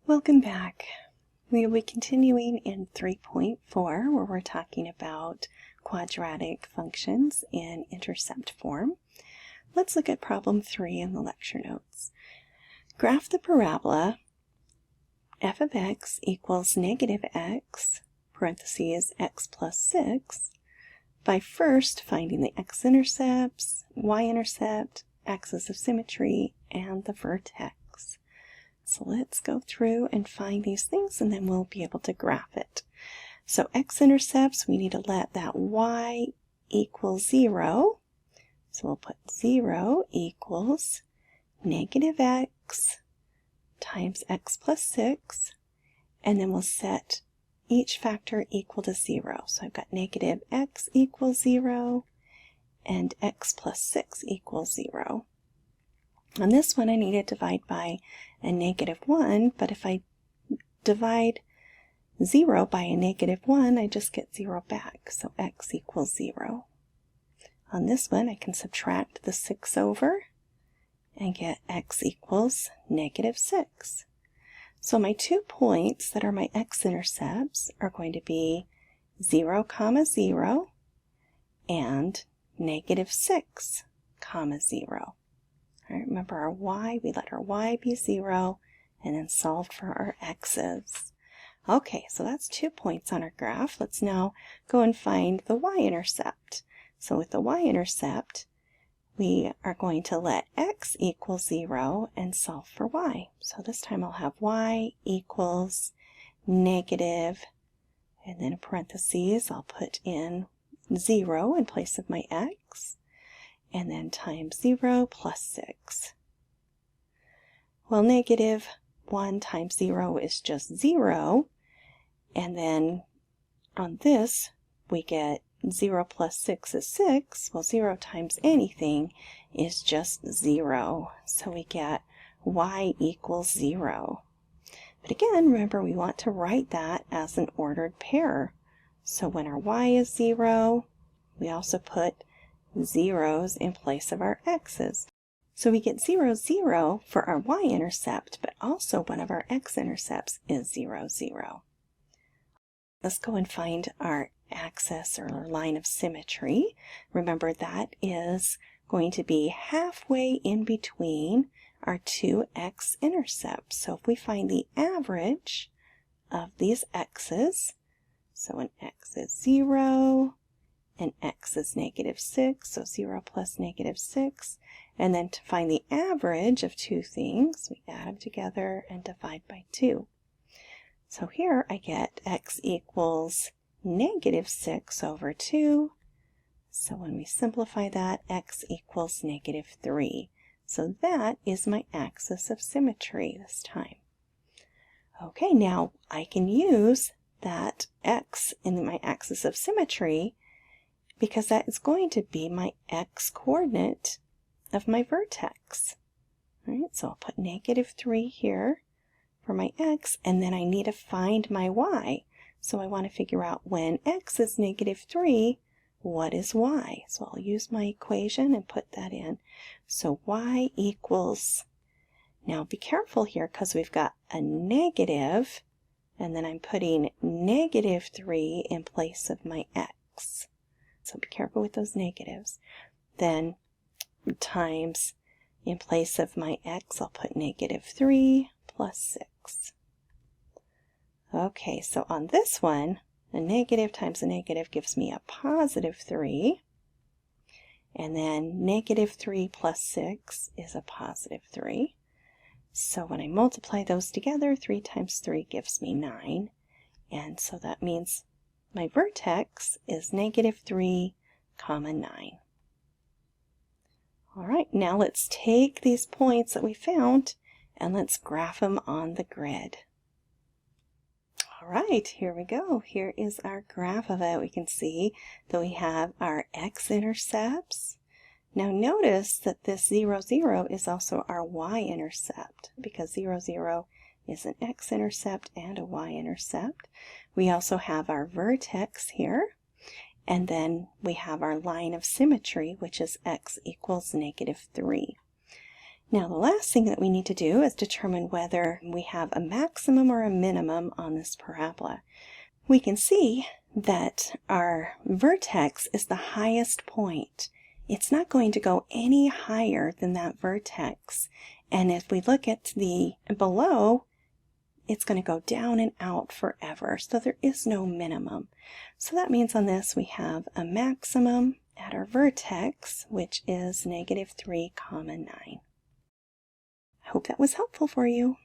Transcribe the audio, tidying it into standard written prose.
Welcome back. We will be continuing in 3.4 where we're talking about quadratic functions in intercept form. Let's look at problem 3 in the lecture notes. Graph the parabola f of x equals negative x, parentheses x plus 6, by first finding the x-intercepts, y-intercept, axis of symmetry, and the vertex. So let's go through and find these things and then we'll be able to graph it. So x-intercepts, we need to let that y equal 0. So we'll put 0 equals negative x times x plus 6, and then we'll set each factor equal to 0. So I've got negative x equals 0 and x plus 6 equals 0. On this one I need to divide by a negative 1, but if I divide 0 by a negative 1, I just get 0 back, so x equals 0. On this one I can subtract the 6 over and get x equals negative 6. So my 2 points that are my x-intercepts are going to be 0, 0 and negative 6, 0. All right, remember our y, we let our y be 0 and then solved for our x's. Okay, so that's 2 points on our graph. Let's now go and find the y-intercept. So with the y-intercept, we are going to let x equal 0 and solve for y. So this time I'll have y equals negative, and then in parentheses I'll put in 0 in place of my x, and then times 0 plus 6. Well, negative 1 times 0 is just 0, and then on this we get 0 plus 6 is 6. Well, 0 times anything is just 0, so we get y equals 0. But again, remember we want to write that as an ordered pair. So when our y is 0, we also put zeros in place of our x's. So we get 0, 0 for our y-intercept, but also one of our x-intercepts is 0, 0. Let's go and find our axis or our line of symmetry. Remember that is going to be halfway in between our two x-intercepts. So if we find the average of these x's, so when x is 0, and x is negative 6, so 0 plus negative 6. And then to find the average of two things, we add them together and divide by 2. So here I get x equals negative 6 over 2. So when we simplify that, x equals negative 3. So that is my axis of symmetry this time. Okay, now I can use that x in my axis of symmetry because that is going to be my x-coordinate of my vertex. All right, so I'll put negative 3 here for my x, and then I need to find my y. So I want to figure out when x is negative 3, what is y? So I'll use my equation and put that in. So y equals, now be careful here because we've got a negative, and then I'm putting negative 3 in place of my x. So be careful with those negatives. Then times, in place of my x, I'll put negative 3 plus 6. Okay, so on this one, a negative times a negative gives me a positive 3. And then negative 3 plus 6 is a positive 3. So when I multiply those together, 3 times 3 gives me 9. And so that means my vertex is negative 3, 9. All right, now let's take these points that we found and let's graph them on the grid. All right, here we go. Here is our graph of it. We can see that we have our x-intercepts. Now notice that this 0, 0 is also our y-intercept because 0, 0 is an x-intercept and a y-intercept. We also have our vertex here, and then we have our line of symmetry, which is x equals negative 3. Now the last thing that we need to do is determine whether we have a maximum or a minimum on this parabola. We can see that our vertex is the highest point. It's not going to go any higher than that vertex. And if we look at the below, it's going to go down and out forever. So there is no minimum. So that means on this we have a maximum at our vertex, which is -3, 9. I hope that was helpful for you.